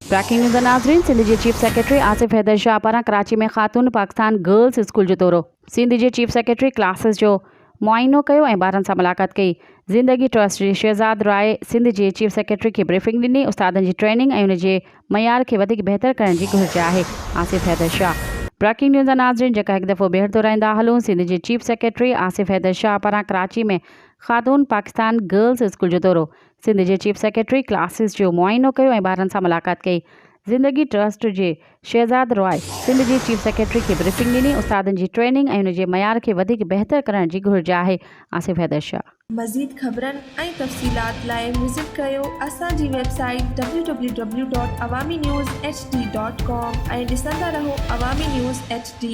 Breaking news नाज़रीन। सिंध के chief secretary Asif Haidar Shah पारां कराची में ख़ातून पाकिस्तान गर्ल्स स्कूल जो दौरो। सिंध के चीफ सेक्रेटरी क्लासिस जो मुआइनो कयो ऐं ॿारनि सां मुलाक़ात कई। ज़िंदगी ट्रस्ट जी शहज़ाद राय सिंध के चीफ सेक्रेटरी के ब्रीफिंग ॾिनी। उस्तादनि जी ट्रेनिंग ऐं उन जे मयार खे वधीक बहितर करण जी घुर्ज आहे। आसिफ हैदर शाह। ब्रेकिंग न्यूज़ नाज़रीन जेका हिकु दफ़ो ॿीहर दोहराईंदा हलूं। सिंध के चीफ सेक्रेटरी आसिफ हैदर शाह पारां कराची में ख़ातून पाकिस्तान गर्ल्स स्कूल जो दौरो। सिंध के चीफ सेक्रेटरी क्लासिस जो मुआइनो कयो ऐं ॿारनि सां मुलाक़ात कई। ज़िंदगी ट्रस्ट जे शहज़ाद रॉय सिंध जी चीफ सेक्रेटरी के ब्रीफिंग ॾिनी। उस्तादनि जी ट्रेनिंग ऐं उन जे मयार खे वधीक बहितर करण जी घुर्ज आहे। आसिफ हैदर शाह। मज़ीद ख़बरनि ऐं तफ़सीलात लाइ विज़िट कयो असांजी वेबसाइट www.awamiNewsHD.com ऐं ॾिसंदा रहो अवामी न्यूज़ HD।